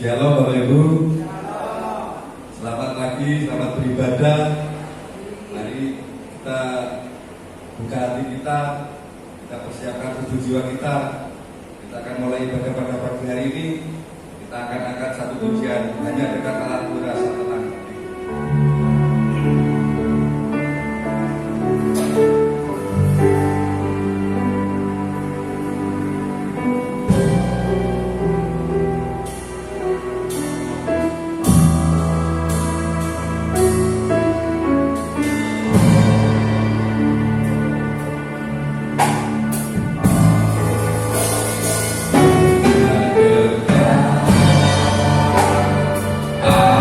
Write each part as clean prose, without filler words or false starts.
Shalom Bapak Ibu. Selamat pagi, selamat beribadah. Mari kita buka hati kita persiapkan tubuh jiwa kita. Kita akan mulai ibadah pada pagi hari ini. Kita akan angkat satu pujian, hanya dekat Allah rasa tenang. Ah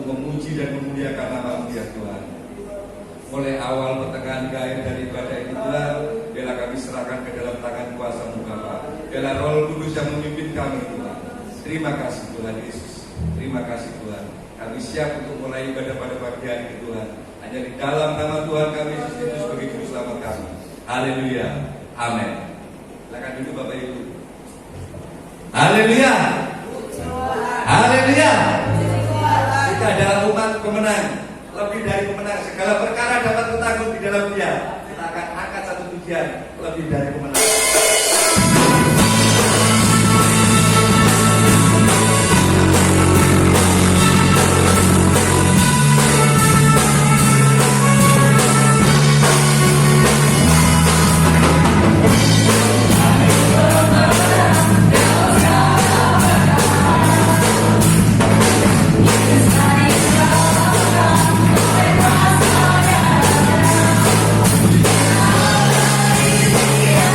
untuk memuji dan memuliakan nama-Mu ya Tuhan. Mulai awal pertengahan hingga akhir dari ibadah ini Tuhan, biarlah kami serahkan ke dalam tangan kuasa-Mu Bapa. Biarlah Roh Kudus yang memimpin kami Tuhan. Terima kasih Tuhan Yesus. Terima kasih Tuhan. Kami siap untuk mulai ibadah pada pagi hari ini Tuhan. Hanya di dalam nama Tuhan kami Yesus Kristus sebagai juru selamat kami. Haleluya. Amin. Silakan dulu Bapak Ibu. Haleluya. Haleluya. Kita adalah umat pemenang. Lebih dari pemenang. Segala perkara dapat bertanggung di dalam Dia. Kita akan angkat satu pujian. Lebih dari pemenang. Yeah.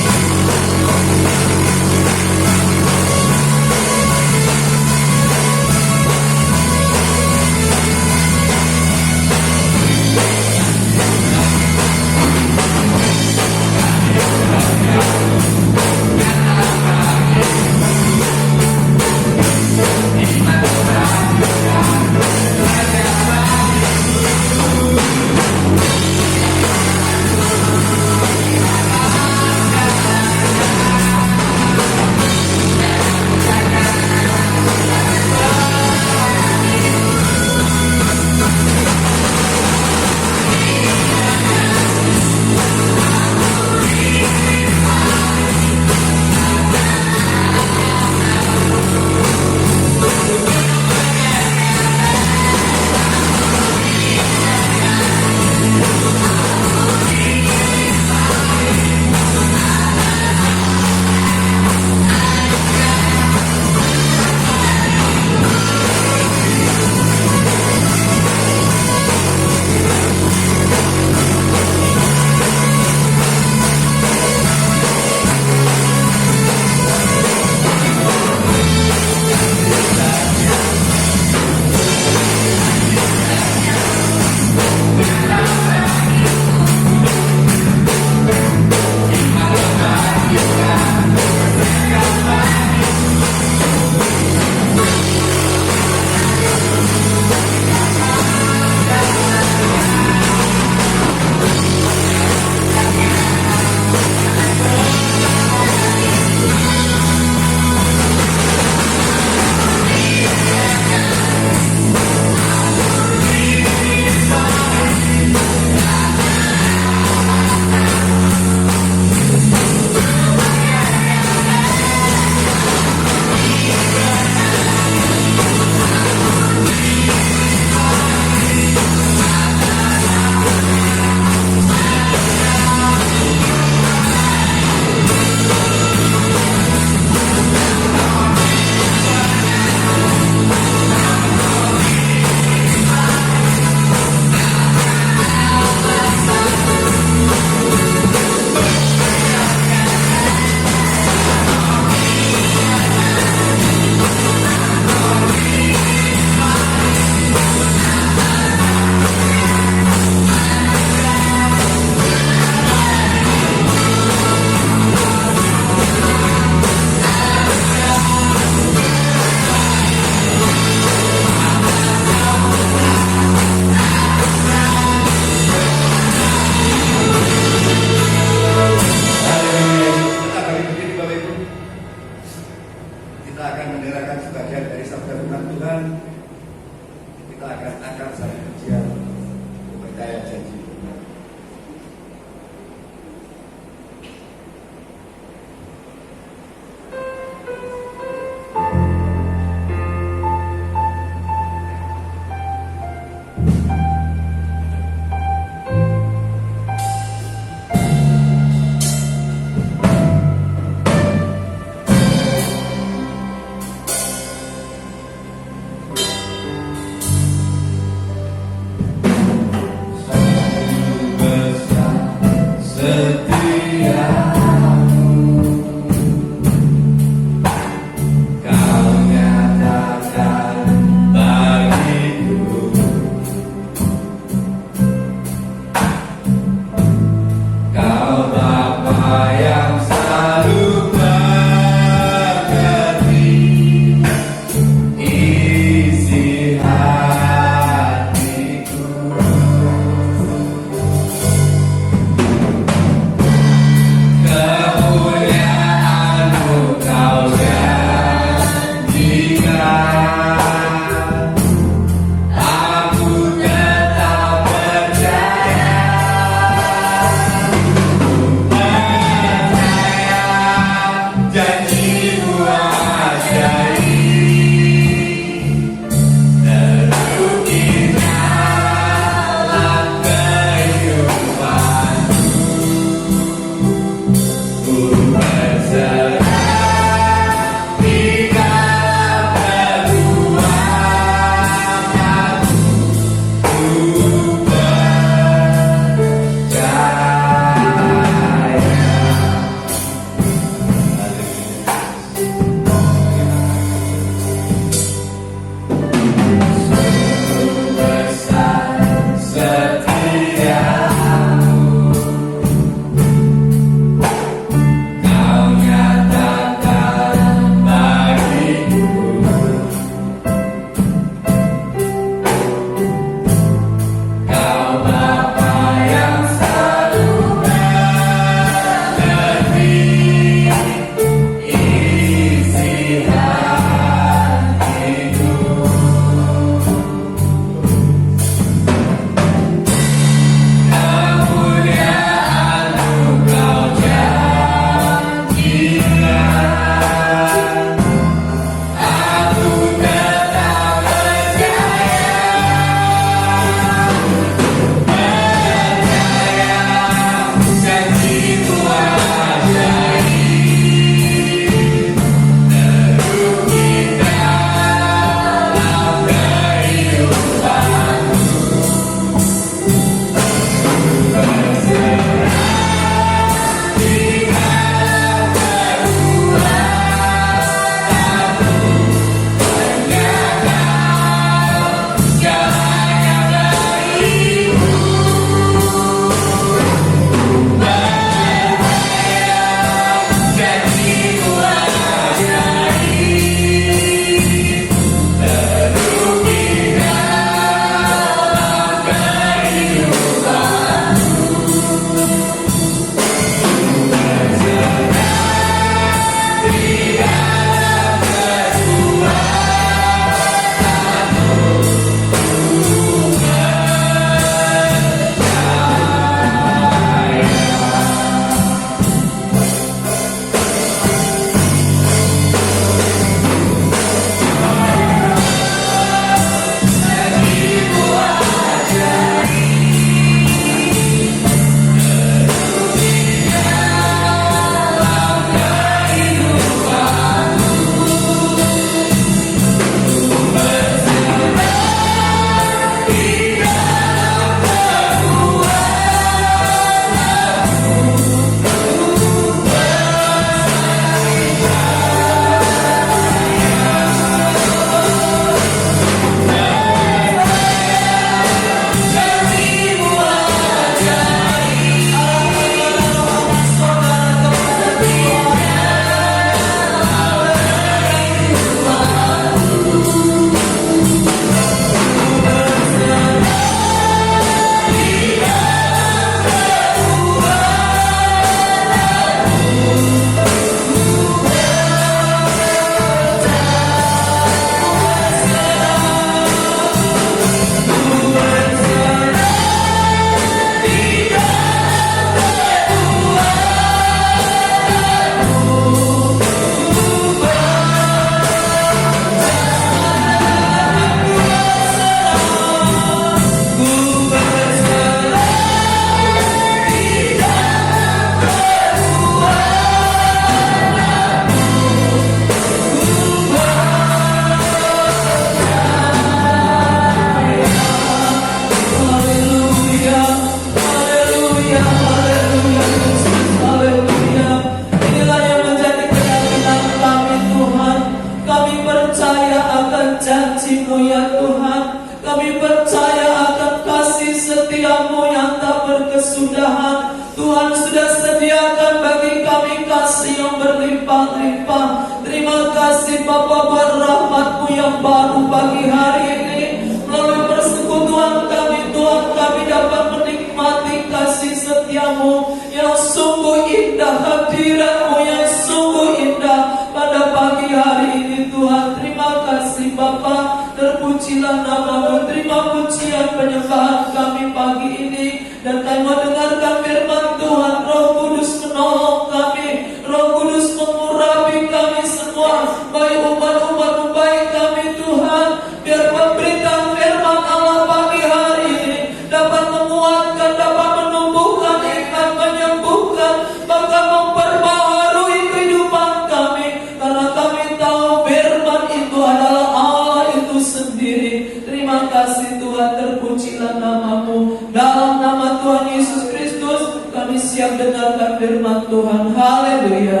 setia-Mu yang tak berkesudahan. Tuhan sudah sediakan bagi kami kasih yang berlimpah-limpah. Terima kasih Bapa buat rahmat-Mu yang baru pagi hari ini. Melalui persekutuan kami, Tuhan, kami dapat menikmati kasih setia-Mu yang sungguh indah, hadirat-Mu yang sungguh indah pada pagi hari ini, Tuhan. Terima kasih Bapa, terpujilah nama-Mu. Terima pujian penyembahan kami pagi ini. Dan kami mendengarkan firman Tuhan. Roh Kudus menolong kami, Roh Kudus mengurapi kami semua, baik umat-umat baik kami, Tuhan. Biar pemberitaan firman Allah pagi hari ini dapat menguatkan, dapat menumbuhkan iman, menyembuhkan, bahkan memperbaharui kehidupan kami. Karena kami tahu firman itu adalah Allah itu sendiri. Terima kasih Tuhan, terpujilah nama-Mu. Dalam nama Tuhan Yesus Kristus kami siap dengarkan firman Tuhan. Haleluya,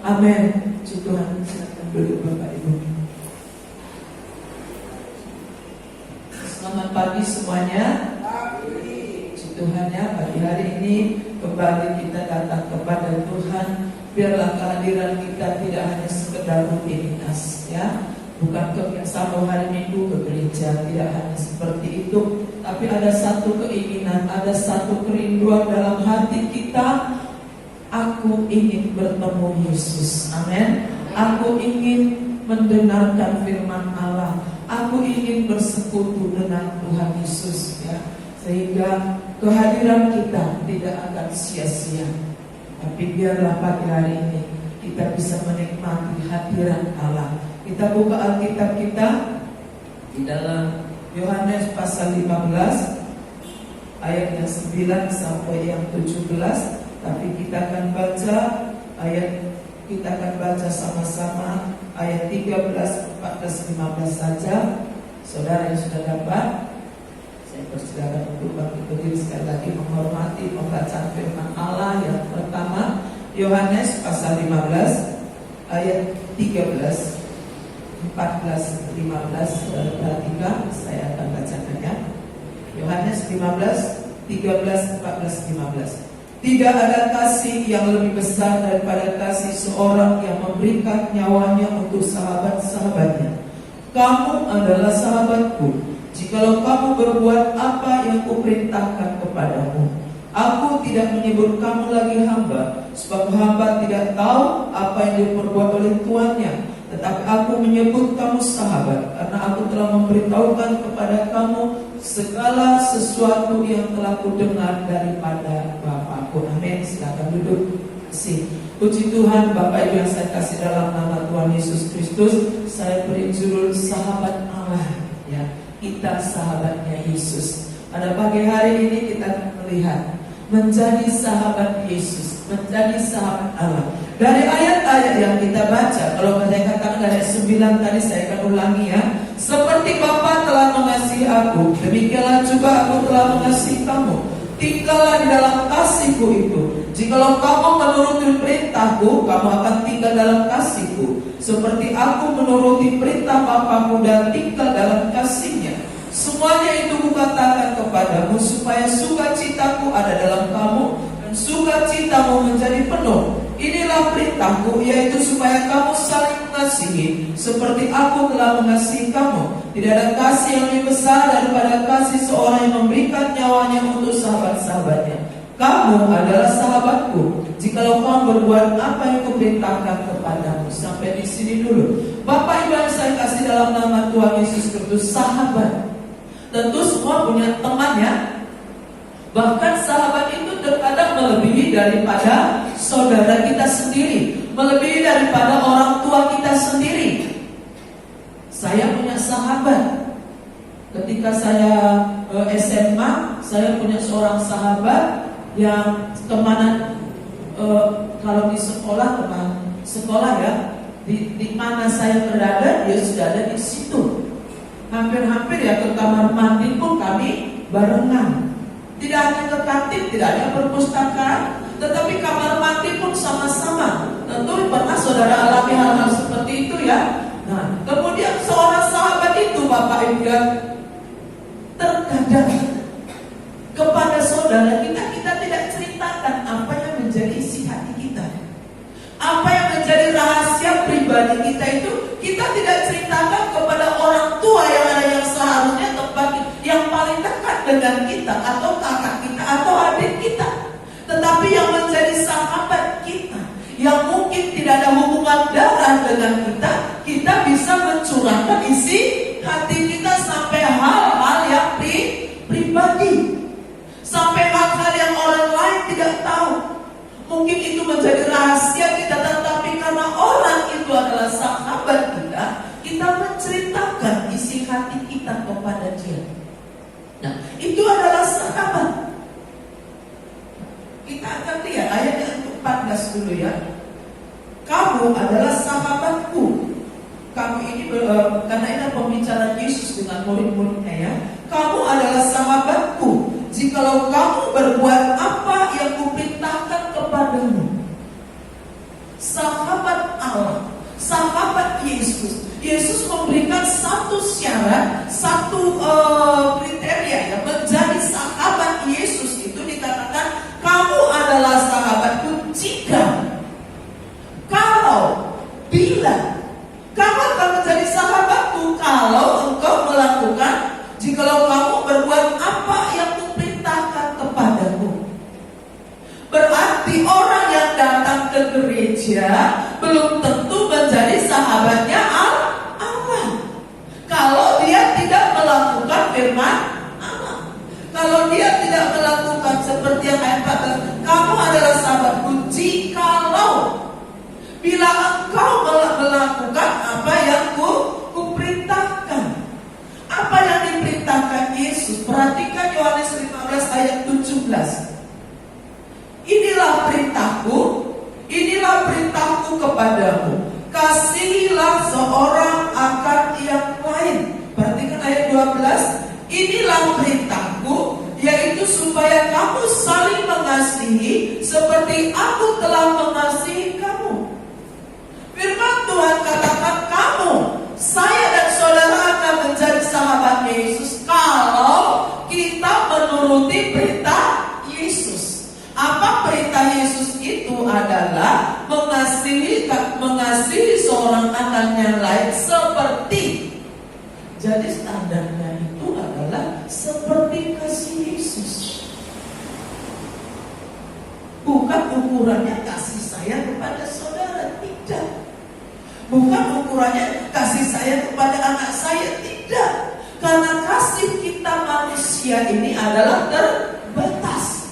amin. Puji Tuhan. Silakan duduk Bapak Ibu. Selamat pagi semuanya. Puji Tuhan ya, pagi hari ini kembali kita datang kepada Tuhan. Biarlah kehadiran kita tidak hanya sekedar rutinitas ya. Bukan kebiasaan hari Minggu ke gereja, tidak hanya seperti itu, tapi ada satu keinginan, ada satu kerinduan dalam hati kita. Aku ingin bertemu Yesus, amin. Aku ingin mendengarkan firman Allah. Aku ingin bersekutu dengan Tuhan Yesus ya. Sehingga kehadiran kita tidak akan sia-sia. Tapi biarlah pagi hari ini kita bisa menikmati hadirat Allah. Kita buka Alkitab kita di dalam Yohanes pasal 15 ayat yang 9 sampai yang 17. Tapi kita akan baca kita akan baca sama-sama ayat 13, 14, 15 saja. Saudara yang sudah dapat, saya persilakan untuk bangkit berdiri sekali lagi menghormati pembacaan firman Allah yang pertama. Yohanes pasal 15 ayat 13, 14, 15. Saudara perhatikan, saya akan bacakannya. Yohanes 15, 13, 14, 15. Tidak ada kasih yang lebih besar daripada kasih seorang yang memberikan nyawanya untuk sahabat-sahabatnya. Kamu adalah sahabatku jikalau kamu berbuat apa yang kuperintahkan kepadamu. Aku tidak menyebut kamu lagi hamba, sebab hamba tidak tahu apa yang diperbuat oleh tuannya. Tetapi aku menyebut kamu sahabat, karena aku telah memberitahukan kepada kamu segala sesuatu yang telah kudengar daripada Bapa-Ku. Amin. Silakan duduk. Puji Tuhan, Bapak Ibu yang saya kasih dalam nama Tuhan Yesus Kristus. Saya beri judul sahabat Allah ya. Kita sahabatnya Yesus. Pada pagi hari ini kita melihat menjadi sahabat Yesus, menjadi sahabat Allah. Dari ayat-ayat yang kita baca, kalau saya katakan dari 9 tadi, saya akan ulangi ya. Seperti Bapa telah mengasihi aku, demikianlah juga aku telah mengasihi kamu. Tinggallah di dalam kasihku itu. Jikalau kamu menuruti perintahku, kamu akan tinggal dalam kasihku, seperti aku menuruti perintah Bapa-Ku dan tinggal dalam kasihnya. Semuanya itu kukatakan kepadamu, supaya sukacitaku ada dalam kamu dan sukacitamu menjadi penuh. Inilah perintahku, yaitu supaya kamu saling mengasihi, seperti aku telah mengasihi kamu. Tidak ada kasih yang lebih besar daripada kasih seorang yang memberikan nyawanya untuk sahabat-sahabatnya. Kamu adalah sahabatku jikalau kamu berbuat apa yang kuperintahkan kepadamu. Sampai di sini dulu. Bapak Ibu yang saya kasih dalam nama Tuhan Yesus Kristus, sahabat tentu semua punya temannya. Bahkan sahabat itu terkadang melebihi daripada saudara kita sendiri, melebihi daripada orang tua kita sendiri. Saya punya sahabat. Ketika saya SMA, saya punya seorang sahabat yang kemana kalau di sekolah, teman sekolah ya, di mana saya berada, dia sudah ada di situ. Hampir-hampir ya, ke kamar mandi pun kami barengan. Tidak hanya ke kantin, tidak hanya perpustakaan, tetapi kamar mandi pun sama-sama. Tentu pernah saudara alami hal-hal seperti itu ya. Nah, kemudian seorang sahabat itu, Bapak Ibu, terkadang saudara kita tidak ceritakan apa yang menjadi isi hati kita. Apa yang menjadi rahasia pribadi kita itu kita tidak ceritakan kepada orang tua yang ada yang seharusnya tempat yang paling dekat dengan kita, atau kakak kita atau adik kita. Tetapi yang menjadi sahabat kita, yang mungkin tidak ada hubungan darah dengan kita, kita bisa mencurahkan isi hati kita sampai hal-hal yang pribadi, sampai hal-hal yang orang lain tidak tahu. Mungkin itu menjadi rahasia kita, tetapi karena orang itu adalah sahabat kita, kita menceritakan isi hati kita kepada dia. Nah, itu adalah sahabat. Kita akan lihat ayat yang 14 dulu ya. Kamu adalah sahabatku. Kamu ini karena ini pembicaraan Yesus dengan murid-muridnya ya. Kamu adalah sahabatku jikalau kamu berbuat apa yang kuperintahkan kepadamu. Sahabat Allah, sahabat Yesus. Yesus memberikan satu syarat, satu kriteria ya, menjadi sahabat Yesus itu dikatakan kamu adalah sahabatku bila kamu akan menjadi sahabatku kalau engkau melakukan, jikalau kamu berbuat apa yang kuperintahkan kepadamu. Berarti orang yang datang ke gereja belum tentu menjadi sahabatnya Allah kalau dia tidak melakukan firman Allah. Kalau dia tidak melakukan seperti yang ayat 14, kamu adalah sahabatku jikalau bila engkau melakukan apa yang kuperintahkan. Apa yang diperintahkan Yesus? Perhatikan Yohanes 15 ayat 17. Inilah perintahku kepadamu, kasihilah seorang akan yang lain. Perhatikan ayat 12. Inilah perintahku, yaitu supaya kamu saling mengasihi seperti aku telah mengasihi kamu. Firman Tuhan katakan kamu, saya dan saudara akan menjadi sahabat Yesus kalau kita menuruti perintah Yesus. Apa perintah Yesus itu? Adalah mengasihi seorang akan yang lain seperti. Jadi standarnya itu adalah seperti kasih Yesus. Bukan ukurannya kasih sayang kepada saudara, tidak. Bukan ukurannya kasih sayang kepada anak saya, tidak. Karena kasih kita manusia ini adalah terbatas.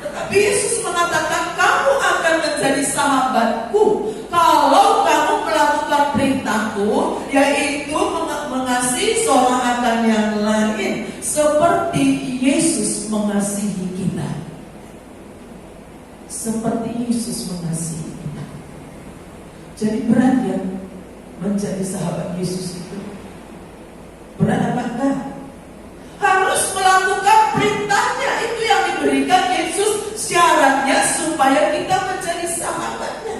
Tetapi Yesus mengatakan kamu akan menjadi sahabatku kalau kamu melakukan perintahku, yaitu mengasihi seorang akan yang lain seperti Yesus mengasihi kita. Seperti Yesus mengasihi kita. Jadi berat ya menjadi sahabat Yesus itu. Berat apa enggak? Harus melakukan perintahnya, itu yang diberikan Yesus. Syaratnya supaya kita menjadi sahabatnya.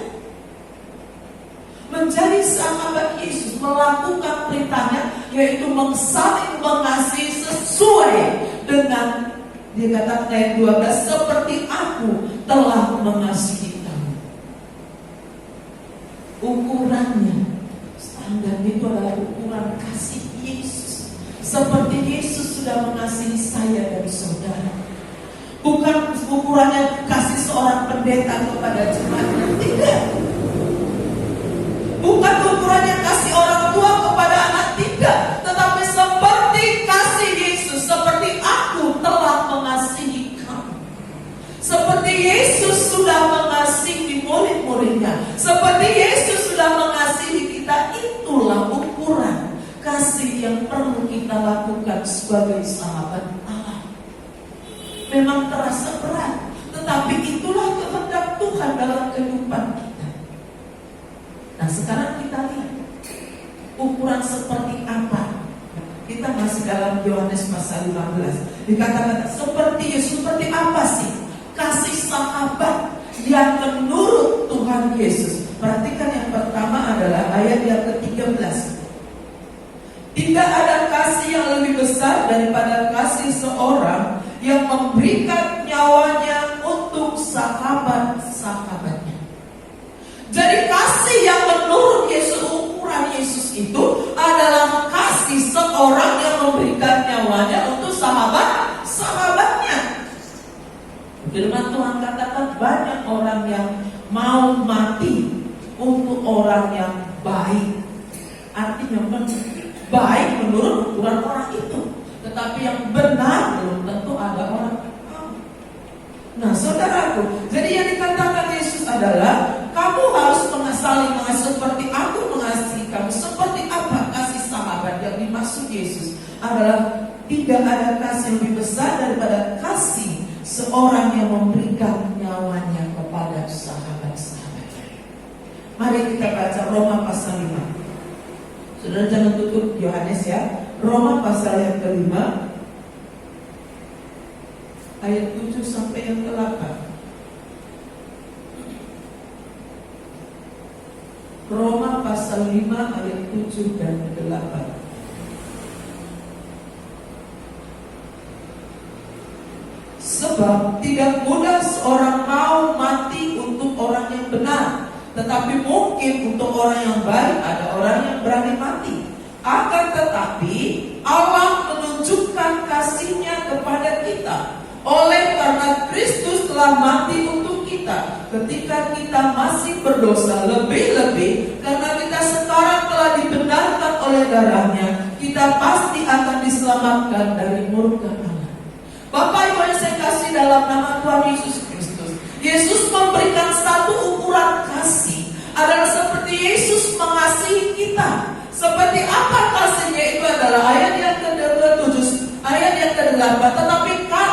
Menjadi sahabat Yesus, melakukan perintahnya, yaitu saling mengasihi sesuai dengan dikatakan ayat 12, seperti aku telah mengasihi kamu. Ukurannya, standar itu adalah ukuran kasih Yesus. Seperti Yesus sudah mengasihi saya dan saudara. Bukan ukurannya kasih seorang pendeta kepada jemaatnya, tidak. Bukan ukurannya kasih orang tua kepada anak, tidak. Tetapi seperti kasih Yesus, seperti aku telah mengasihi kamu. Seperti Yesus sudah mengasihi murid-muridnya, seperti Yesus sudah mengasihi kita, itulah ukuran kasih yang perlu kita lakukan sebagai sahabat Allah. Memang terasa berat, tetapi itulah kehendak Tuhan dalam kehidupan kita. Nah, sekarang kita lihat ukuran seperti apa. Kita masih dalam Yohanes pasal 15. Dikatakan seperti apa sih kasih sahabat yang menurut Tuhan Yesus. Perhatikan yang pertama adalah ayat yang ke-13. Tidak ada kasih yang lebih besar daripada kasih seorang yang memberikan nyawanya untuk sahabat-sahabatnya. Jadi kasih yang menurut Yesus, ukuran Yesus itu adalah kasih seorang yang memberikan nyawanya untuk sahabat-sahabatnya. Firman Tuhan katakan banyak orang yang mau mati untuk orang yang baik. Artinya baik menurut ukuran orang itu, tetapi yang benar belum tentu ada orang. Nah, saudaraku, jadi yang dikatakan Yesus adalah kamu harus saling mengasihi seperti aku mengasihi kamu. Seperti apa kasih sahabat yang dimaksud Yesus adalah tidak ada kasih yang lebih besar daripada kasih seorang yang memberikan nyawanya kepada sahabat-sahabatnya. Mari kita baca Roma pasal 5. Saudara jangan tutup Yohanes ya. Roma pasal yang kelima ayat 7 sampai yang ke-8. Roma pasal 5 ayat 7 dan 8. Sebab tidak mudah seorang mau mati untuk orang yang benar, tetapi mungkin untuk orang yang baik ada orang yang berani mati. Akan tetapi Allah menunjukkan kasih-Nya kepada kita oleh karena Kristus telah mati untuk kita ketika kita masih berdosa. Lebih-lebih karena kita sekarang telah dibenarkan oleh darah-Nya, kita pasti akan diselamatkan dari murka Allah. Bapak Ibu yang saya kasih dalam nama Tuhan Yesus Kristus, Yesus memberikan satu ukuran kasih adalah seperti Yesus mengasihi kita. Seperti apa kasihnya itu adalah ayat yang ke-7, ayat yang ke-8.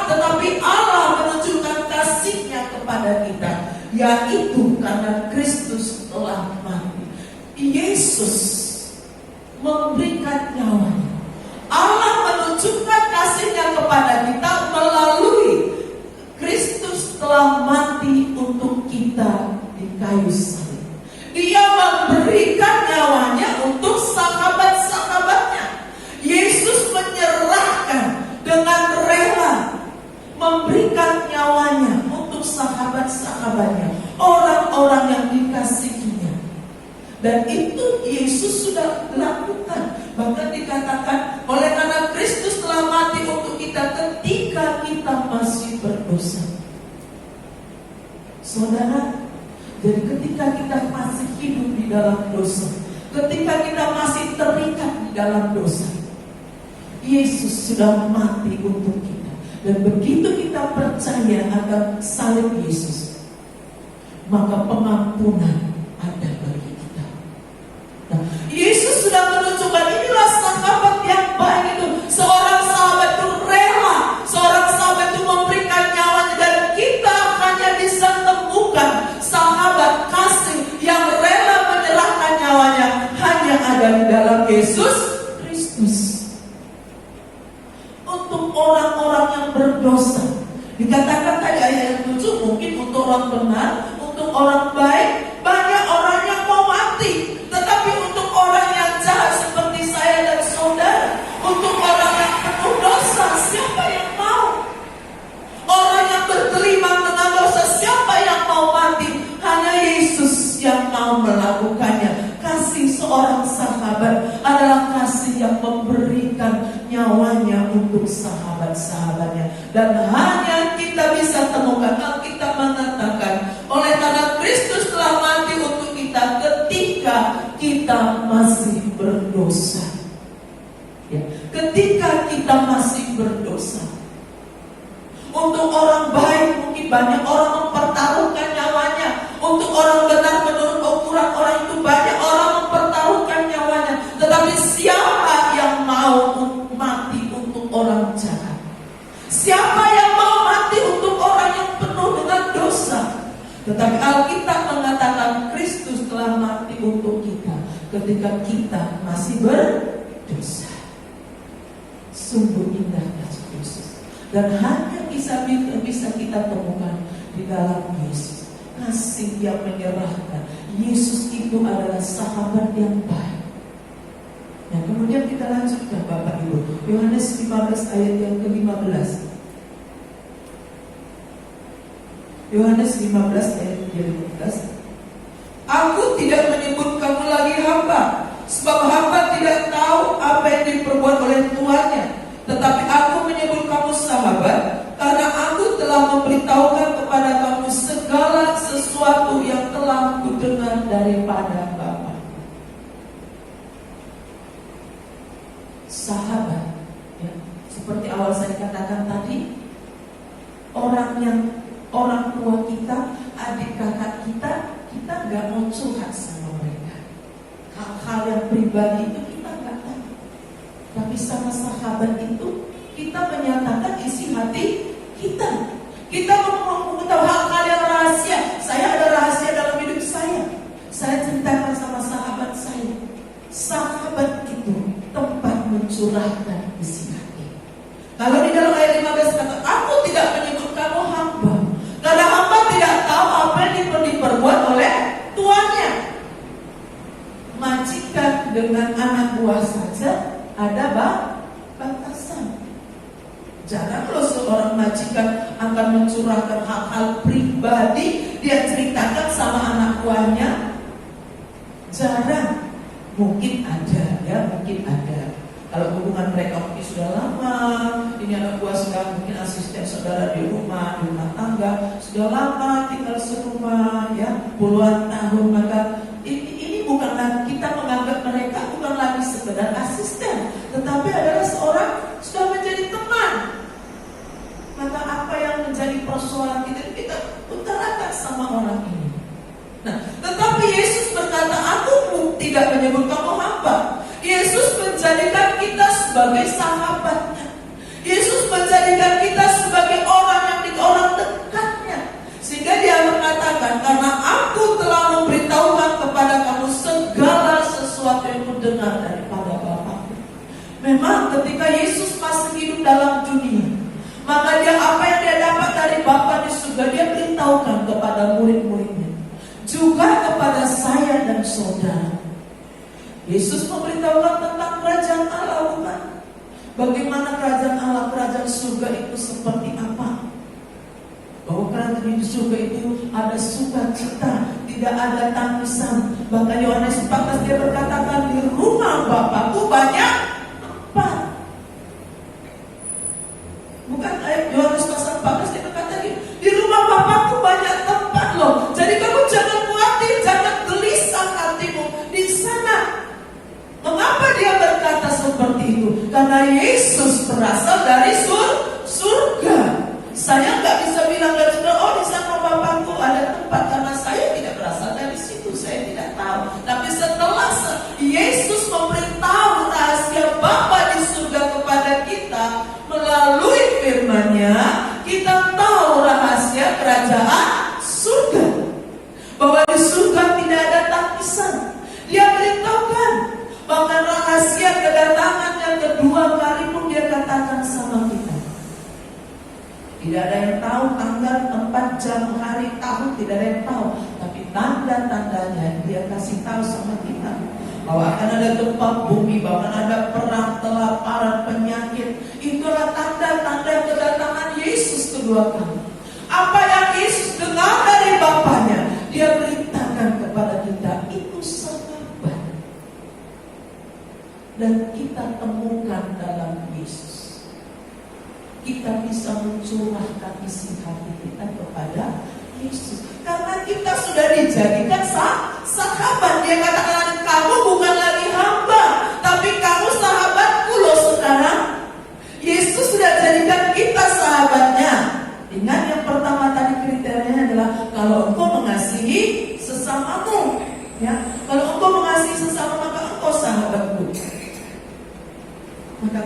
Tetapi Allah menunjukkan kasih-Nya kepada kita, yaitu karena Kristus telah mati. Yesus memberikan nyawanya. Allah menunjukkan kasih-Nya kepada kita melalui Kristus telah mati untuk kita di kayu salib. Dia memberikan nyawanya untuk sahabat-sahabatnya. Yesus menyerahkan dengan rela, memberikan nyawanya untuk sahabat-sahabatnya, orang-orang yang dikasihinya. Dan itu Yesus sudah lakukan. Bahkan dikatakan oleh karena Kristus telah mati untuk kita ketika kita masih berdosa. Saudara, jadi ketika kita masih hidup di dalam dosa, ketika kita masih terikat di dalam dosa, Yesus sudah mati untuk kita. Dan begitu kita percaya akan salib Yesus, maka pengampunan ada bagi kita. Nah, Yesus sudah menunjukkan inilah sahabat yang baik itu. Seorang sahabat itu rela, seorang sahabat itu memberikan nyawanya, dan kita hanya bisa temukan sahabat kasih yang rela menyerahkan nyawanya hanya ada di dalam Yesus Kristus. Untuk orang-orang yang berdosa, dikatakan tadi ayat yang 7, mungkin untuk orang benar, untuk orang baik, banyak orang yang mau mati. Tetapi untuk orang yang jahat seperti saya dan saudara, untuk orang yang penuh dosa, siapa yang mau? Orang yang bergelimang dengan dosa, siapa yang mau mati? Hanya Yesus yang mau melakukannya. Kasih seorang sahabat adalah kasih yang memberikan nyawanya untuk sahabat-sahabatnya. Dan hanya kita bisa temukan, Alkitab mengatakan, oleh karena Kristus telah mati untuk kita ketika kita masih berdosa. Ya, ketika kita masih berdosa. Untuk orang baik mungkin banyak orang mempertaruhkan nyawanya. Untuk orang benar menurut ukuran orang itu banyak orang mempertaruhkan nyawanya. Tetapi siapa yang mau mati untuk orang jahat? Siapa yang mau mati untuk orang yang penuh dengan dosa? Tetapi Alkitab mengatakan Kristus telah mati untuk kita ketika kita masih berdosa. Sungguh indah kasih Yesus. Dan hanya bisa kita temukan di dalam Yesus. Kasih yang menyerahkan. Yesus itu adalah sahabat yang baik. Nah, kemudian kita lanjutkan Bapak Ibu. Yohanes 15 ayat yang ke-15. Yohanes 15 ayat 15. Aku tidak menyebut kamu lagi hamba, sebab hamba tidak tahu apa yang diperbuat oleh tuannya. Tetapi aku menyebut kamu sahabat, karena aku telah memberitahukan kepada kamu segala sesuatu yang telah kudengar daripada Bapa. Sahabat, ya, seperti awal saya katakan tadi, orang tua kita, adik kakak kita nggak mau curhat sama mereka. Hal-hal yang pribadi itu kita nggak tahu. Tapi sama sahabat itu kita menyatakan isi hati kita. Kita mau tahu hal-hal yang rahasia. Saya ada rahasia dalam hidup saya. Saya ceritakan sama sahabat saya. Sahabat itu tempat mencurahkan isi hati. Kalau di dalam ayat 15 kata, aku tidak menyebut kamu hamba, karena hamba tidak tahu apa yang diperbuat oleh tuannya. Majikan dengan anak buah saja ada batasan. Jangan kalau seorang majikan akan mencurahkan hal-hal pribadi, dia ceritakan sama anak buahnya. Jarang. Mungkin ada, ya, mungkin ada. Kalau hubungan mereka mungkin sudah lama, ini anak buah sudah mungkin asisten saudara di rumah tangga, sudah lama tinggal serumah, ya, puluhan tahun, maka ini bukanlah kita menganggap mereka bukan lagi sekedar asisten, tetapi adalah seorang sudah menjadi teman. Maka apa yang menjadi persoalan kita utarakan sama orang ini. Nah, tetapi Yesus berkata, aku tidak menyebut kamu hamba. Yesus menjadikan kita sebagai sahabatnya. Yesus menjadikan kita sebagai orang dekatnya. Sehingga dia mengatakan, karena aku telah memberitahukan kepada kamu segala sesuatu yang kudengar daripada Bapa. Memang ketika Yesus masih hidup dalam dunia, maka dia apa yang dia dapat dari Bapa di surga, dia beritahukan kepada murid-muridnya, juga kepada saya dan saudara. Yesus memberitahukan tentang kerajaan Allah, bukan? Bagaimana kerajaan Allah, kerajaan surga itu seperti apa? Bahwa kerajaan di surga itu ada sukacita, tidak ada tangisan. Bahkan Yohanes 14 dia berkatakan, di rumah Bapakku banyak tempat. Bukan ayat Yohanes pasal 14 dia berkata, di rumah Bapakku banyak tempat loh. Jadi kamu jangan khawatir, jangan gelisah hatimu di sana. Mengapa dia berkata seperti itu? Karena Yesus berasal dari surga. Saya nggak bisa bilang dari surga, oh di sana Bapakku ada tempat, karena saya tidak berasal dari situ, saya tidak tahu. Tapi setelah Yesus memberitahu rahasia Bapa di surga kepada kita melalui firman-Nya, kita tahu rahasia kerajaan surga. Bahwa di surga tidak ada tangisan. Dia beritahukan. Bahkan rahasia kedatangan yang kedua kali pun dia katakan sama kita. Tidak ada yang tahu tanggal, tempat, jam, hari, tahun, tidak ada yang tahu. Tapi tanda-tandanya dia kasih tahu sama kita. Bahwa akan ada gempa bumi, bahwa akan ada perang, kelaparan, penyakit. Itulah tanda-tanda kedatangan Yesus kedua kali. Apa yang Yesus dengar dari Bapaknya, dia beritakan kepada kita. Itu sahabat. Dan kita temukan dalam Yesus. Kita bisa mencurahkan isi hati kita kepada Yesus. Karena kita sudah dijadikan sahabat. Dia katakan, kamu bukan lagi hamba, tapi kamu sahabatku loh sekarang. Yesus sudah jadikan kita sahabatnya. Ingat yang pertama tadi kriterianya adalah kalau engkau mengasihi sesamamu, ya. Kalau engkau mengasihi sesama, maka engkau sahabatku. Maka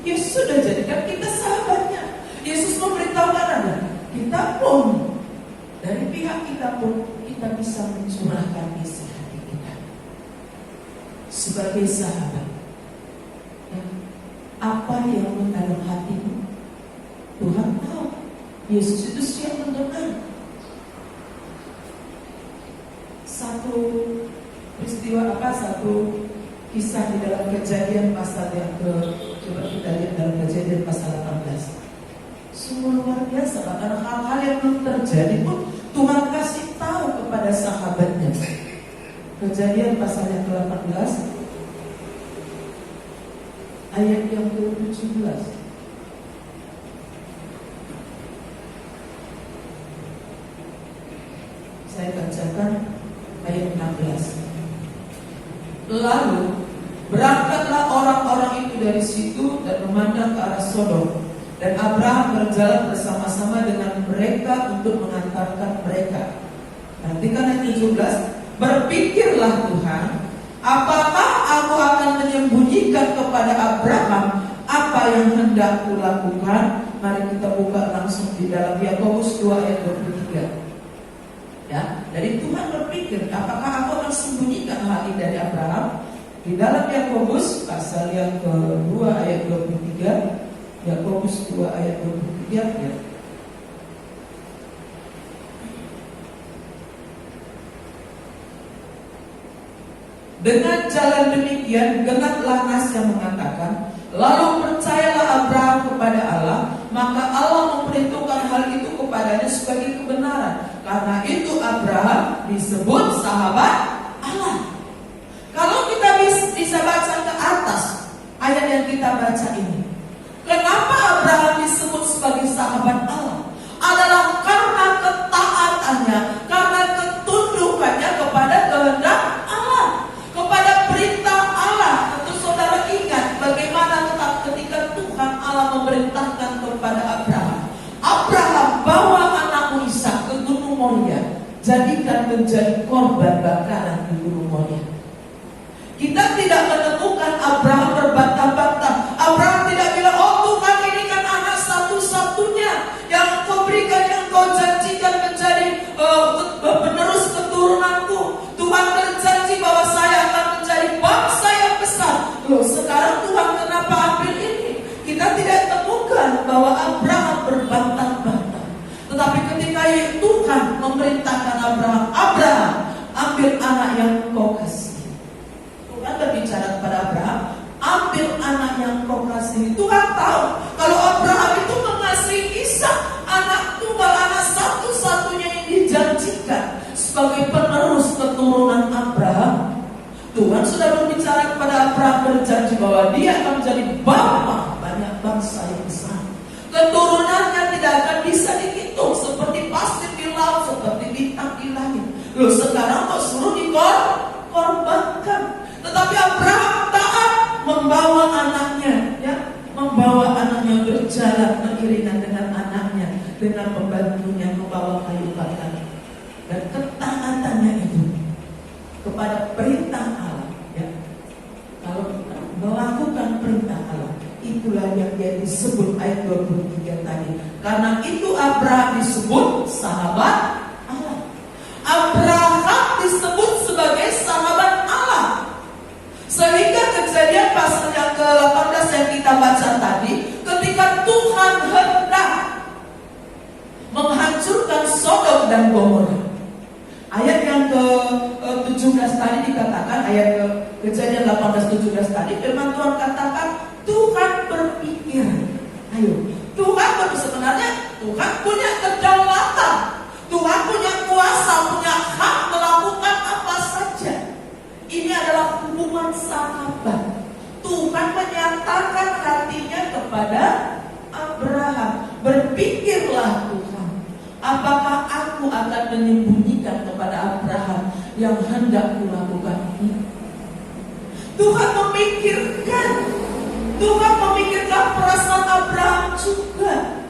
Yesus sudah jadikan kita sahabatnya. Yesus memberitahukan ada, kita pun dari pihak kita pun kita bisa mencurahkan isi hati kita sebagai sahabat. Apa yang mendalam hatimu, Tuhan tahu. Yesus itu siap mendengar. Satu kisah di dalam Kejadian pasal yang coba kita lihat dalam Kejadian pasal 18. Sungguh luar biasa, karena hal-hal yang belum terjadi pun Tuhan kasih tahu kepada sahabatnya. Kejadian pasal yang ke-18 ayat yang ke-17. Saya bacakan ayat 16. Lalu berangkatlah orang-orang itu dari situ dan memandang ke arah Sodom. Dan Abraham berjalan bersama-sama dengan mereka untuk mengantarkan mereka. Perhatikan ayat 17. Berpikirlah Tuhan, apakah aku akan menyembunyikan kepada Abraham apa yang hendak kulakukan? Mari kita buka langsung di dalam Yakobus 2 ayat 23. Ya, jadi Tuhan berpikir, apakah aku akan sembunyikan hal ini dari Abraham? Di dalam Yakobus pasal yang kedua ayat 23. Yakobus 2 ayat 23 ya. Dengan jalan demikian genaplah nas yang mengatakan, lalu percayalah Abraham kepada Allah, maka Allah memperhitungkan hal itu kepadanya sebagai kebenaran. Karena itu Abraham disebut sahabat Allah. Kalau kita bisa baca ke atas ayat yang kita baca ini, kenapa Abraham disebut sebagai sahabat Allah? Adalah karena ketaatannya, karena ketundukannya kepada kehendak Allah, kepada perintah Allah. Tentu saudara ingat bagaimana ketika Tuhan Allah memerintahkan kepada Abraham, Abraham bawa anakmu Ishak ke Gunung Moria, jadikan menjadi korban bakaran di Gunung Moria. Kita tidak menemukan Abraham berbantah-bantah. Abraham tidak bilang, oh Tuhan, ini kan anak satu-satunya yang Engkau berikan, yang Engkau janjikan menjadi penerus keturunanku. Tuhan berjanji bahwa saya akan menjadi bangsa yang besar. Loh, sekarang Tuhan kenapa ambil ini? Kita tidak temukan bahwa Abraham berbantah-bantah. Tetapi ketika Tuhan memerintahkan Abraham, Abraham, ambil anak yang Engkau kasih. Tuhan berbicara kepada Abraham, ambil anak yang kau kasih. Tuhan tahu kalau Abraham itu mengasihi Ishak, anak tunggal, anak satu-satunya yang dijanjikan sebagai penerus keturunan Abraham. Tuhan sudah berbicara kepada Abraham, berjanji bahwa dia akan menjadi bapa banyak bangsa yang besar. Keturunannya tidak akan bisa dihitung seperti pasir di laut, seperti bintang di langit. Loh, sekarang kok suruh dikorbankan? Tetapi Abraham taat, membawa anaknya, ya, membawa anaknya berjalan beriringan dengan anaknya, dengan pembantunya membawa kayu bakar. Dan ketaatannya itu kepada perintah Allah, ya. Kalau kita melakukan perintah Allah, itulah yang dia disebut ayat 23 tadi. Karena itu Abraham disebut sahabat Allah. Abraham disebut sebagai sahabat Allah. Sehingga kejadian pasal yang ke-18 yang kita baca tadi, ketika Tuhan hendak menghancurkan Sodom dan Gomora, ayat yang ke-17 tadi dikatakan, ayat kejadian 18-17 tadi, firman Tuhan katakan, Tuhan berpikir, sebenarnya Tuhan punya kedaulatan, Tuhan punya kuasa, punya hak melakukan apa saja. Ini adalah hubungan sahabat. Tuhan menyatakan hatinya kepada Abraham. Berpikirlah Tuhan, apakah aku akan menyembunyikan kepada Abraham yang hendak kulakukan ini? Tuhan memikirkan perasaan Abraham juga.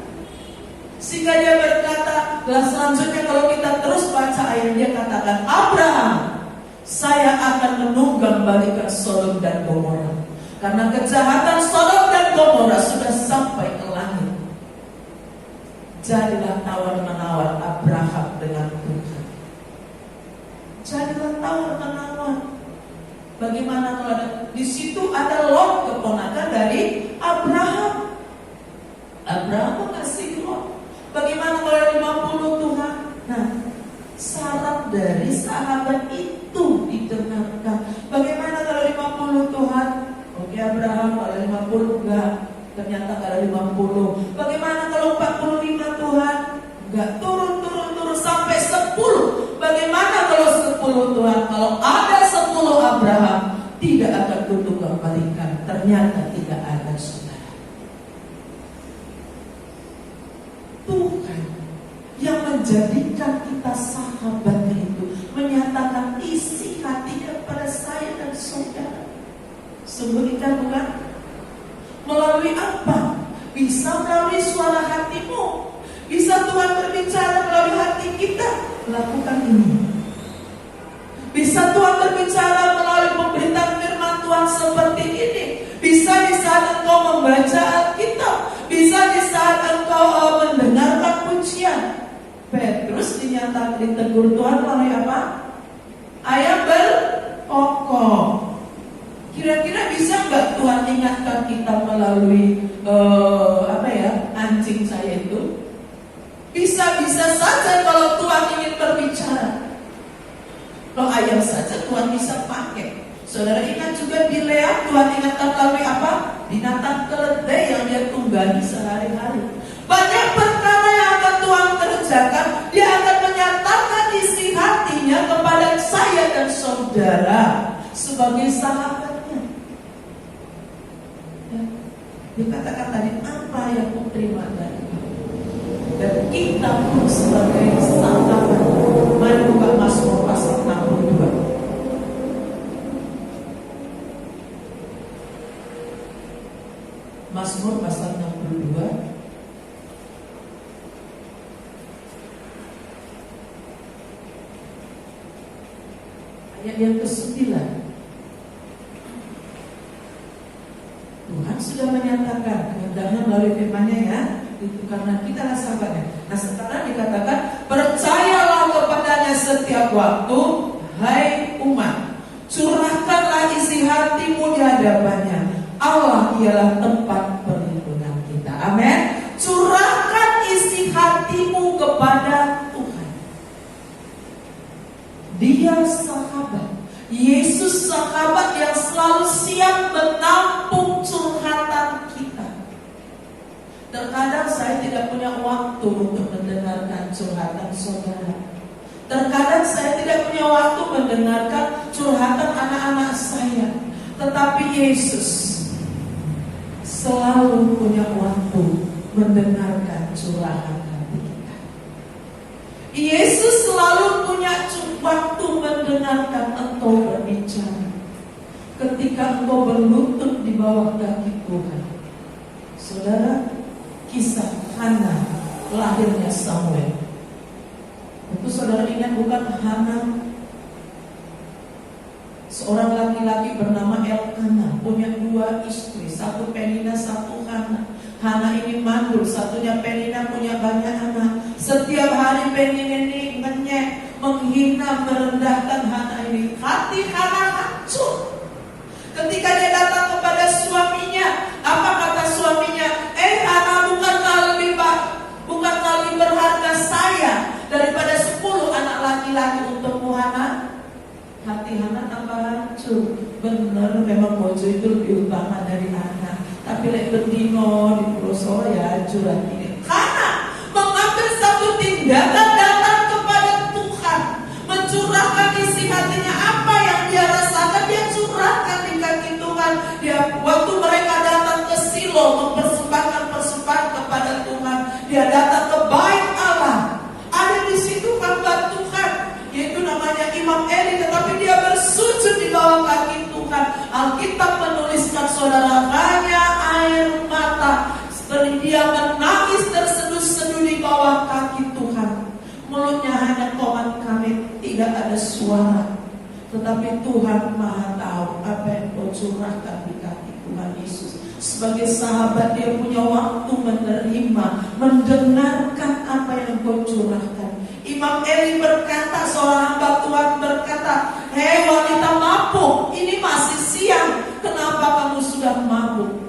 Sehingga dia berkata, selanjutnya kalau kita terus baca ayat, dia katakan, Abraham, saya akan menunggang balikan Sodom dan Gomora, karena kejahatan Sodom dan Gomora sudah sampai ke langit. Jadilah tawar-menawar Abraham dengan Tuhan. Jadilah tawar-menawar. Bagaimana kalau di situ ada Lot, keponakan dari Abraham. Abraham mengasihi Lot. Bagaimana kalau 50 Tuhan? Nah, syarat dari sahabat itu didengarkan. Bagaimana kalau 50 Tuhan? Oke Abraham, kalau 50 enggak. Ternyata gak ada 50. Bagaimana kalau 45 Tuhan? Enggak, turun sampai 10. Bagaimana kalau 10 Tuhan? Kalau ada 10 Abraham, tidak akan kutuk kembalikan. Ternyata tidak ada, saudara. Tuhan yang menjadikan kita sahabatnya itu menyatakan isi hatinya kepada saya dan saudara. Sungguh indah bukan? Melalui apa? Bisa melalui suara hatimu. Bisa Tuhan berbicara melalui hati kita. Lakukan ini. Bisa Tuhan berbicara melalui pemberitaan firman Tuhan seperti ini. Bisa di saat engkau membaca Alkitab. Bisa di saat engkau mendengarkan pujian. Petrus ditegur Tuhan melalui apa? Ayat berpokok. Kira-kira bisa nggak Tuhan ingatkan kita melalui anjing saya itu? Bisa saja kalau Tuhan ingin berbicara. Loh, ayam saja Tuhan bisa pakai. Saudara ingat juga di Lea, Tuhan ingatkan melalui apa? Binatang keledai yang dia tunggangi sehari-hari. Banyak perkara yang akan Tuhan kerjakan. Dia akan menyatakan isi hatinya kepada saya dan saudara sebagai sahabatnya. Ya. Dikatakan tadi, apa yang ku terima dari Tuhan? Dan kita pun sebagai sahabat. Mari buka Mazmur pasal 62. Mazmur pasal 62. Ayat yang ke-9. Tuhan sudah menyatakan kehendaknya melalui firman-Nya, ya. Itu karena kita adalah sahabatnya. Nah, sekarang dikatakan, percayalah kepadanya setiap waktu, hai umat. Curahkanlah isi hatimu di hadapannya. Allah ialah tempat perlindungan kita. Amin. Curahkan isi hatimu kepada Tuhan. Dia sahabat. Yesus sahabat yang selalu siap menampung curhatan kita. Terkadang saya tidak punya waktu untuk mendengarkan curhatan saudara. Terkadang saya tidak punya waktu mendengarkan curhatan anak-anak saya. Tetapi Yesus selalu punya waktu mendengarkan curahan hati kita. Yesus selalu punya waktu mendengarkan engkau berbicara. Ketika engkau berlutut di bawah kaki Tuhan. Saudara, kisah Hana lahirnya Samuel. Tentu saudara ingat bukan? Hana seorang laki-laki bernama Elkana, punya 2 istri, satu Penina, satu Hana. Hana ini mandul, satunya Penina punya banyak anak. Setiap hari Penina ini menyek, menghina, merendahkan Hana ini. Hati Hana hancur. Ketika dia datang kepada suaminya, apa kata suaminya? Hana, bukankah lebih berharga saya daripada 10 anak laki-laki untukmu, Hana? Hati Hana tambah hancur. Benar, memang bojo itu lebih utama dari anak. Tapi lek bendino di Pulau ya hancur hati. Hana mengambil satu tindakan, datang kepada Tuhan, mencurahkan isi hatinya. Apa yang dia rasakan, dia curahkan di kaki Tuhan. Dia waktu mereka datang ke Silo mempersembahkan persembahan kepada Tuhan, dia datang ke bait Allah. Ada di situ hamba Tuhan, yaitu namanya Imam Eli, tetapi dia bersujud di bawah kaki Tuhan. Alkitab menuliskan, saudara, hanya air mata. Dia menangis terseduh-seduh di bawah kaki Tuhan. Mulutnya hanya komat kami, tidak ada suara. Tetapi Tuhan Maha tahu apa yang kau curahkan di kaki Tuhan Yesus. Sebagai sahabat, dia punya waktu menerima, mendengarkan apa yang kau curahkan. Imam Eli berkata, seorang hamba Tuhan berkata, hei wanita mabuk, ini masih siang, kenapa kamu sudah mabuk?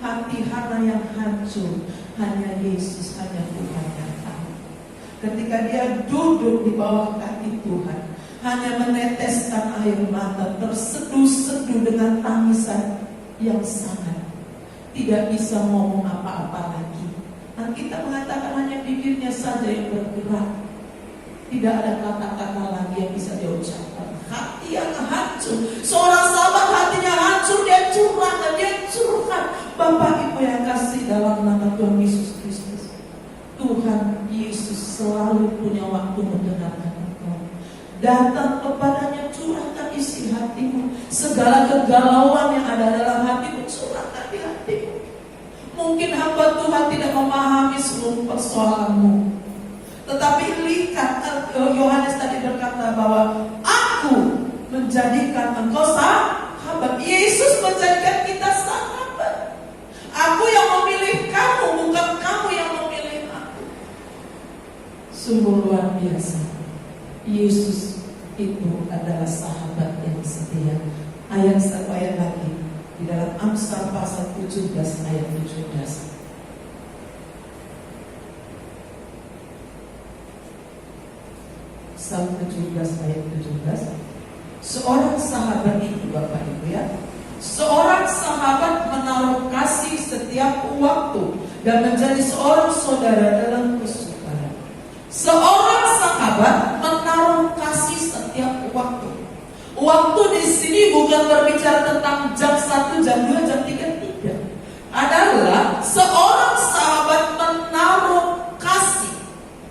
Hati Hana yang hancur, hanya Yesus, hanya Tuhan yang tahu. Ketika dia duduk di bawah kaki Tuhan, hanya meneteskan air mata, terseduh-seduh dengan tangisan yang sangat. tidak bisa ngomong apa-apa lagi. Nah, kita mengatakan hanya bibirnya saja yang bergerak. Tidak ada kata-kata lagi yang bisa dia ucapkan. Hati yang hancur. Seorang sahabat hatinya hancur, dia curahkan, dia curhat. Bapak Ibu yang kasih dalam nama Tuhan Yesus Kristus, Tuhan Yesus selalu punya waktu mendengarkan engkau. Datang kepadanya, curahkan isi hatimu. Segala kegalauan yang ada dalam hatimu, curahkan di hatimu. Mungkin hamba Tuhan tidak memahami seluruh persoalanmu, tetapi lihat, Yohanes tadi berkata bahwa aku menjadikan engkau sahabat. Yesus menjadikan kita sahabat. Aku yang memilih kamu, bukan kamu yang memilih aku. Sungguh luar biasa. Yesus itu adalah sahabat yang setia. Ayat satu ayat lagi di dalam Amsal pasal 17 ayat 17. Amsal 17 ayat 17. Seorang sahabat itu, Bapak Ibu ya, seorang sahabat menaruh kasih setiap waktu dan menjadi seorang saudara dalam kesukaran. Seorang sahabat menaruh kasih setiap waktu. Waktu di sini bukan berbicara tentang jam 1, jam 2, jam 3, tidak. Adalah seorang sahabat menaruh kasih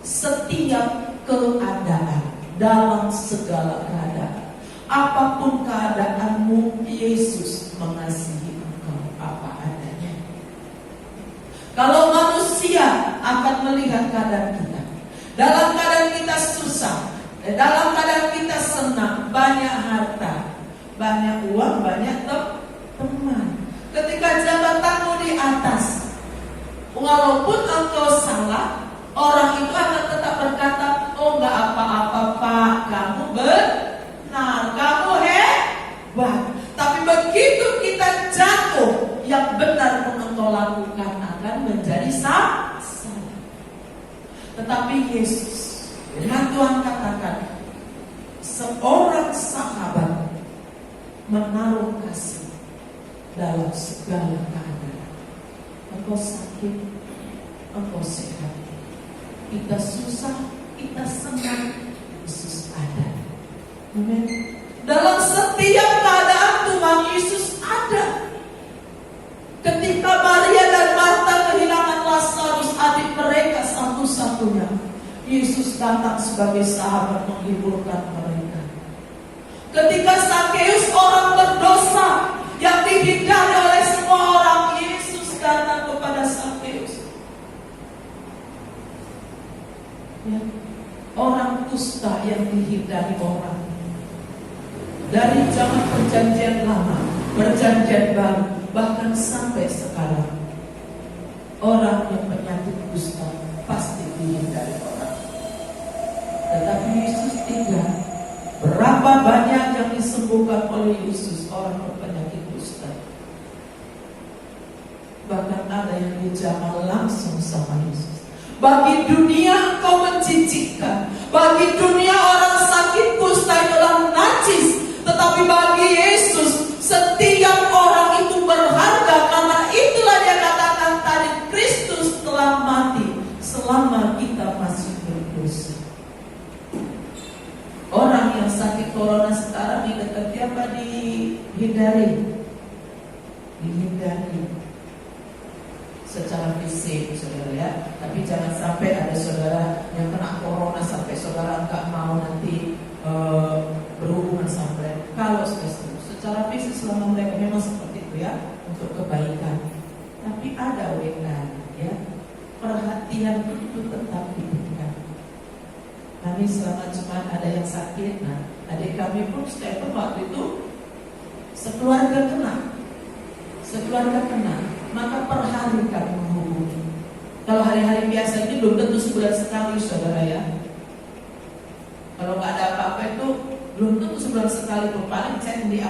setiap keadaan, dalam segala keadaan. Apapun keadaanmu, Yesus mengasihi engkau apa adanya. Kalau manusia akan melihat keadaan kita, dalam keadaan kita susah, dalam keadaan kita senang, banyak harta, banyak uang, banyak teman. Ketika jabatanmu di atas, walaupun engkau salah, orang itu akan tetap berkata, oh nggak apa-apa Pak, kamu benar, kamu hebat. Tapi begitu kita jatuh, yang benar pun engkau lakukan akan menjadi salah. Tetapi Yesus, firman Tuhan katakan, seorang sahabat menaruh kasih dalam segala keadaan. Engkau sakit, engkau sehat, kita susah, kita senang, Yesus ada. Amin. Dalam setiap keadaan Tuhan Yesus ada. Ketika Maria dan Marta kehilangan Lazarus, adik mereka satu-satunya, Yesus datang sebagai sahabat menghiburkan mereka. Ketika Zakheus, orang berdosa yang dihindari oleh semua orang, Yesus datang kepada Zakheus. Ya, orang kusta yang dihindari orang. Dari zaman perjanjian lama, perjanjian baru, bahkan sampai sekarang, orang yang penyakit kusta pasti dihindari orang. Tetapi Yesus tidak. Berapa banyak yang disembuhkan oleh Yesus orang berpenyakit kusta. Bahkan ada yang dijamah langsung sama Yesus. Bagi dunia engkau menjijikkan, bagi dunia orang sakit kusta adalah najis. Tetapi bagi Yesus, setiap orang itu berharga. Karena itulah dia katakan tadi, Kristus telah mati selama kita masih berdosa. Orang yang sakit corona sekarang ini dekati apa? Dihindari secara fisik, saudara ya. Tapi jangan sampai ada saudara yang kena corona sampai saudara enggak mau nanti berhubungan sama mereka. Kalau secara fisik selama mereka memang seperti itu ya, untuk kebaikan. Tapi ada WA ya, perhatian itu tetap diberikan. Kami selama Jumat ada yang sakit, nah adik kami pun Stephen waktu itu sekeluarga kena, maka per hari kami menghubungi. Kalau hari-hari biasa ini belum tentu sebulan sekali, saudara ya. Kalau nggak ada apa-apa itu belum tentu sebulan sekali. Paling cek di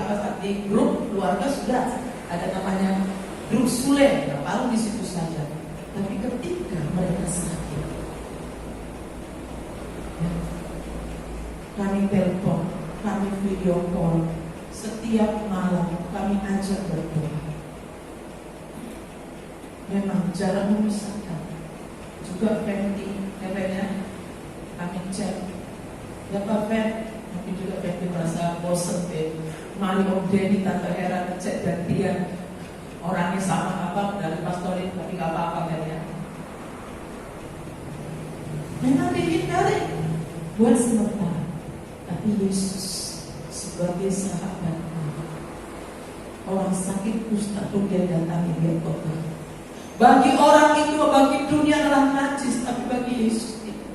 di grup keluarga sudah ada namanya grup Sule, paling di situ saja. Tapi ketika mereka sakit, ya, kami telepon, kami video call, setiap malam kami ajak berdoa. memang jarang memisahkan. Juga Fendi, katanya kami cek, ya Pak Fen, tapi juga Fendi merasa bosan deh. Mari Om Denny, Tante Hera cek gantian, orangnya sama apa dari pastorin, tapi gak apa-apa kayaknya. Memang dihindari buat sementara, tapi Yesus sebagai sahabat orang sakit kusta pun dia datangi, dia obat. Bagi orang itu, bagi dunia adalah najis, tapi bagi Yesus tidak.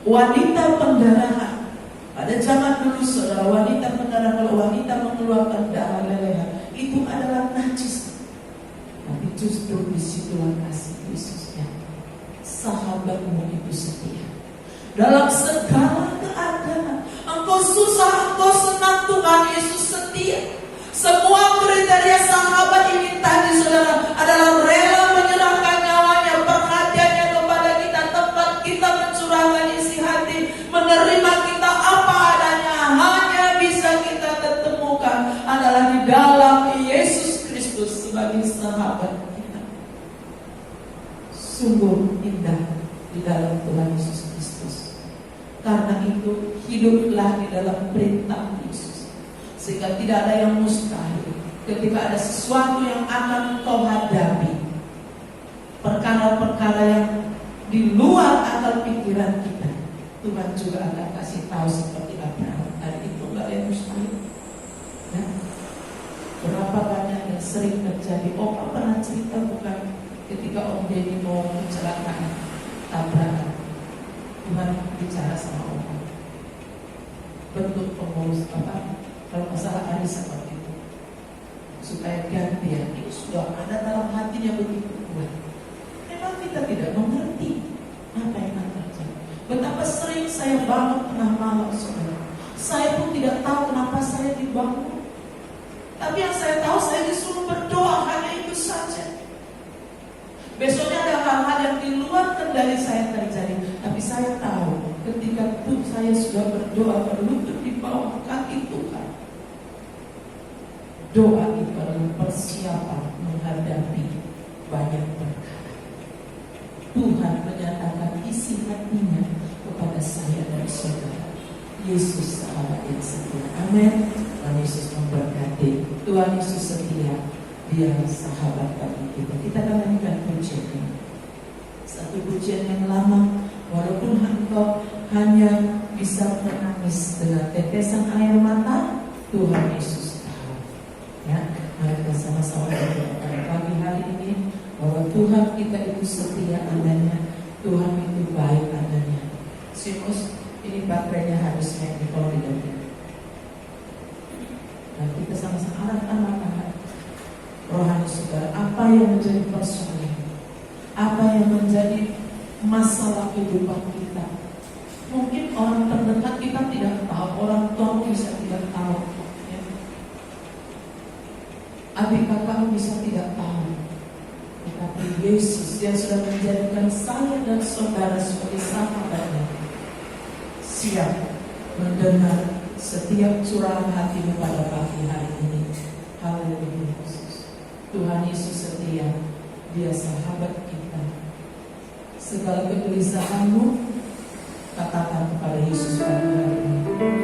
Wanita pendarahan pada zaman dulu, saudara, wanita pendarahan, kalau wanita mengeluarkan darah lelehan itu adalah najis. Tapi justru disitulah kasih Yesusnya. Sahabatmu itu setia. Dalam segala keadaan, engkau susah, engkau senang, Tuhan Yesus setia. Semua kriteria sahabat ini tadi, saudara, adalah rela menyerahkan nyawanya, perhatiannya kepada kita, tempat kita mencurahkan isi hati, menerima kita apa adanya. Hanya bisa kita ketemukan adalah di dalam Yesus Kristus sebagai sahabat kita. Sungguh indah di dalam Tuhan Yesus Kristus. Karena itu hiduplah di dalam perintah Yesus, sehingga tidak ada yang mustahil. Ketika ada sesuatu yang akan kau hadapi, perkara-perkara yang di luar akal pikiran kita, Tuhan juga akan kasih tahu seperti Abraham. Dan itu gak ada yang mustahil. Ya? Berapa banyak yang sering terjadi. Opa pernah cerita bukan ketika Om Denny mau kecelakaan tabrakan, Tuhan bicara sama Opa bentuk pengurus apa, kalau masalah hari seperti itu, supaya gantian. Ini sudah ada dalam hatinya begitu kuat. Memang kita tidak mengerti apa yang akan terjadi. Betapa sering saya bangun tengah malam, saudara. Saya pun tidak tahu kenapa saya dibangun. Tapi yang saya tahu, saya disuruh berdoa, hanya itu saja. Besoknya ada hal-hal yang di luar kendali saya terjadi. Tapi saya tahu ketika itu saya sudah berdoa, berlutut di bawah kaki Tuhan. Doa itu adalah persiapan menghadapi banyak perkara. Tuhan menyatakan isi hatinya kepada saya dan saudara. Yesus sahabat yang setia. Amin. Tuhan Yesus memberkati. Tuhan Yesus setia. Dia sahabat bagi kita. Kita akan nyanyikan pujian ini. Satu pujian yang lama. Walaupun engkau hanya bisa menangis dengan tetesan air mata, Tuhan Yesus tahu. Ya, mari kita sama-sama berdoa pada pagi hari ini bahwa Tuhan kita itu setia adanya, Tuhan itu baik adanya. Simus, ini baterainya harusnya di kalau tidak. Dan kita sama-sama arahkan mata rohani saudara, apa yang menjadi persoalan, apa yang menjadi masalah kehidupan kita. Mungkin orang terdekat kita tidak tahu, orang tua bisa tidak tahu, ya. Adik kakak bisa tidak tahu, tetapi Yesus yang sudah menjadikan saya dan saudara sebagai sahabatnya, siap mendengar setiap curahan hatimu pada pagi hari ini. Haleluya. Tuhan Yesus setia, Dia sahabat kita. Segala kegelisahanmu, katakan kepada Yesus pada hari ini.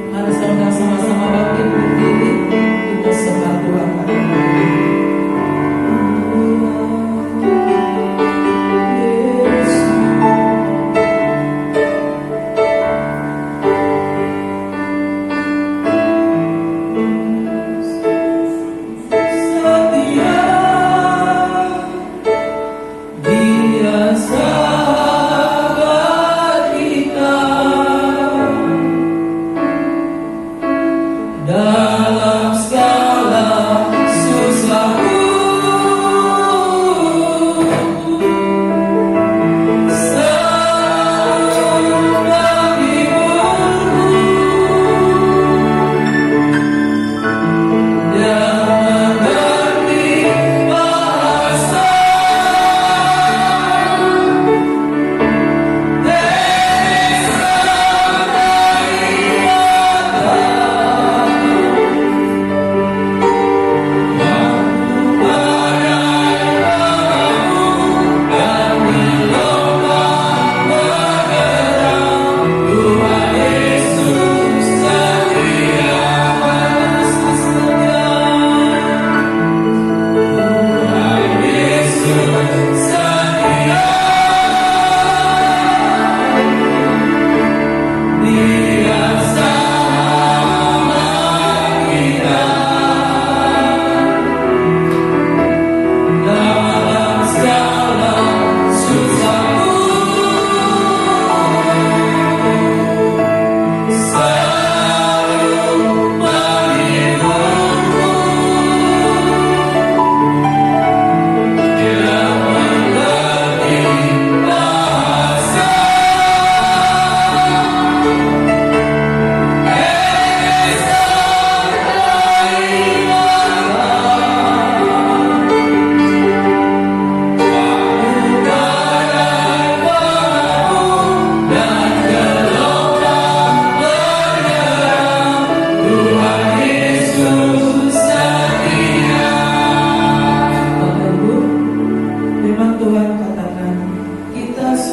Mari saudara sama-sama bangkit berdiri, kita sembah Tuhan pada hari ini. Da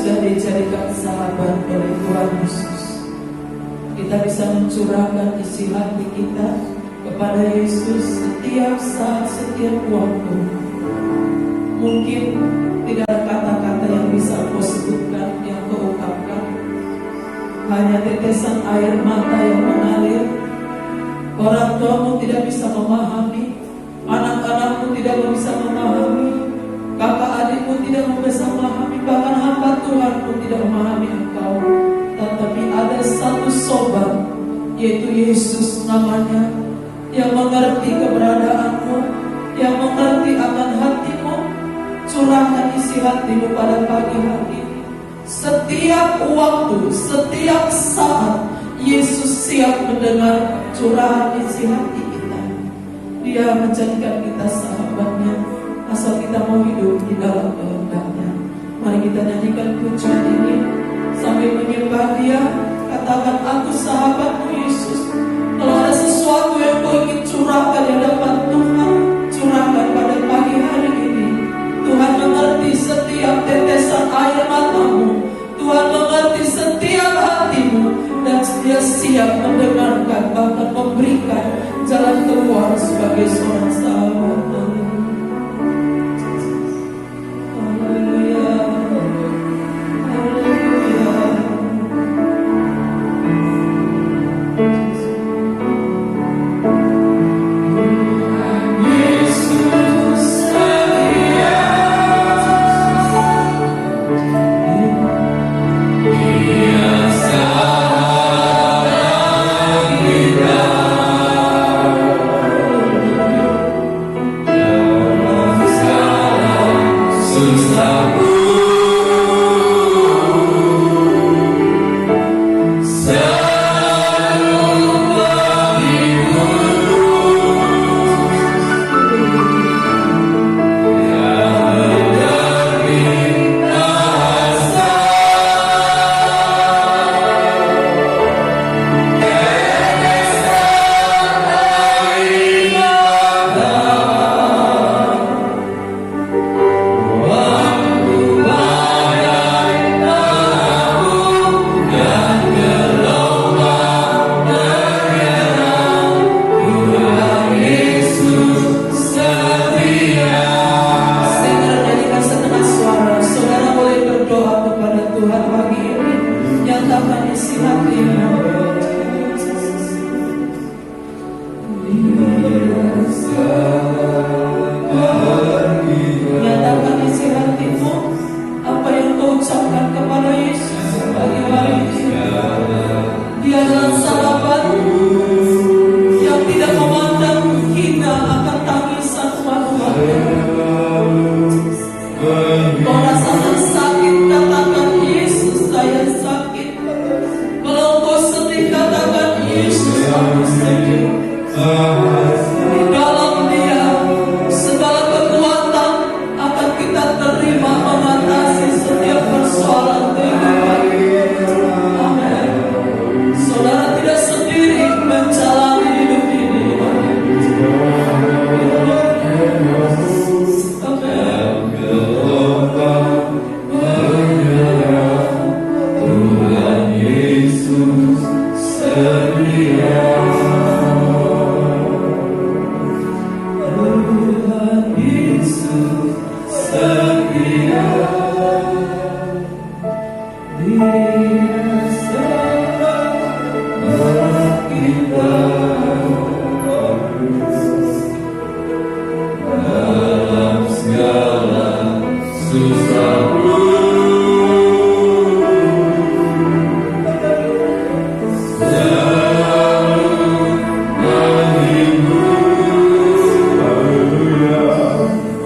sudah dijadikan sahabat oleh Tuhan Yesus, kita bisa mencurahkan isi hati kita kepada Yesus setiap saat, setiap waktu. Mungkin tidak ada kata-kata yang bisa kau sebutkan, yang kau ungkapkan, hanya tetesan air mata yang mengalir. Orang tuamu tidak bisa memahami, anak-anakmu tidak bisa memahami, kakak adikmu tidak bisa memahami, bahkan hamba Tuhan pun tidak memahami engkau. Tetapi ada satu sobat, yaitu Yesus namanya, yang mengerti keberadaanmu, yang mengerti akan hatimu. Curahkan isi hatimu pada pagi hari ini. Setiap waktu, setiap saat, Yesus siap mendengar curahan isi hati kita. Dia menjadikan kita sahabatnya, asal kita mau hidup di dalam kehendaknya. Mari kita nyanyikan pujian ini sambil menyembah Dia. Katakan, aku sahabatmu Yesus. Kalau ada sesuatu yang kau ingin curahkan di hadapan Tuhan, curahkan pada pagi hari ini. Tuhan mengerti setiap tetesan air matamu. Tuhan mengerti setiap hatimu, dan Dia siap mendengarkan, bahkan memberikan jalan keluar sebagai seorang sahabat. Haleluya, haleluya.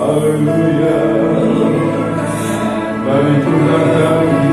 Haleluya. Mari kita nyanyi.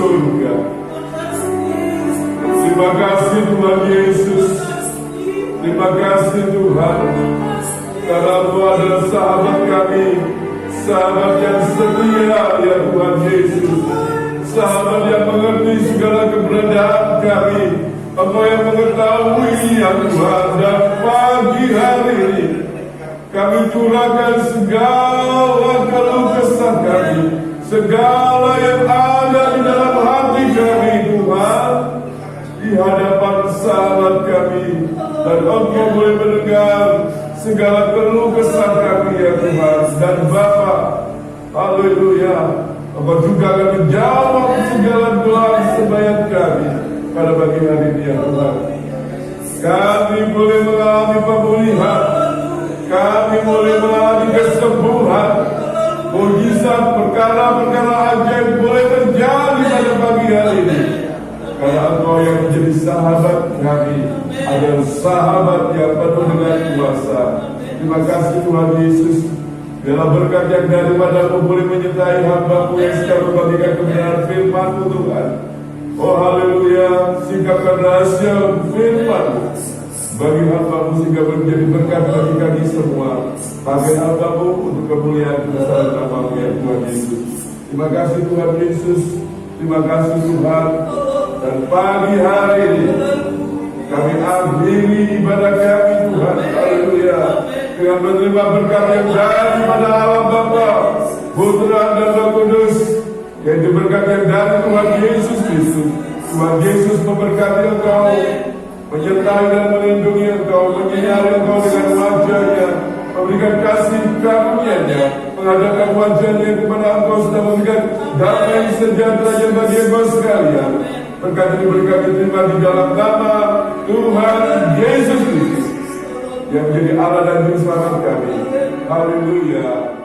surga. Terima kasih Tuhan Yesus. Terima kasih Tuhan, karena Engkau adalah sahabat kami, sahabat yang setia ya Tuhan Yesus, sahabat yang mengerti segala keberadaan kami. Engkau yang mengetahui ya Tuhan, dan pagi hari ini kami curahkan segala keluh kesah kami, segala yang ada di dalam hati kami Tuhan, di hadapan sahabat kami. Dan Engkau boleh mendengar segala keluh kesah kami ya Tuhan. Dan Bapa, haleluya, Engkau juga akan menjawab segala doa sembahyang kami pada pagi hari ini ya Tuhan. Kami boleh mengalami pemulihan, kami boleh mengalami kesembuhan, mujizat, perkara-perkara ajaib boleh terjadi pada pagi hari ini. Karena Engkau yang menjadi sahabat kami adalah sahabat yang penuh dengan kuasa. Terima kasih Tuhan Yesus. Biarlah berkat yang daripada-Mu boleh menyertai hamba-Mu yang sedang membagikan kebenaran firman-Mu Tuhan. Oh haleluya, singkapkan rahasia firman-Mu bagi hamba-Mu sehingga menjadi berkat bagi kami semua. Pakai hamba-Mu untuk kemuliaan besar nama-Mu ya Tuhan Yesus. Terima kasih Tuhan Yesus. Terima kasih Tuhan. Dan pagi hari ini kami akhiri ibadah kami Tuhan, haleluya, dengan menerima berkat yang daripada Allah Bapa, Putra dan Roh Kudus, yaitu berkat yang dari Tuhan Yesus Kristus. Tuhan Yesus memberkati engkau, menyertai dan melindungi engkau, menyinari engkau dengan wajah-Nya, memberikan kasih karunia-Nya, menghadapkan wajah-Nya kepada engkau, sedang memberikan damai sejahtera bagi engkau sekalian. Berkat ini berkat diterima di dalam nama Tuhan Yesus Kristus yang menjadi Allah dan Juru Selamat kami. Haleluya.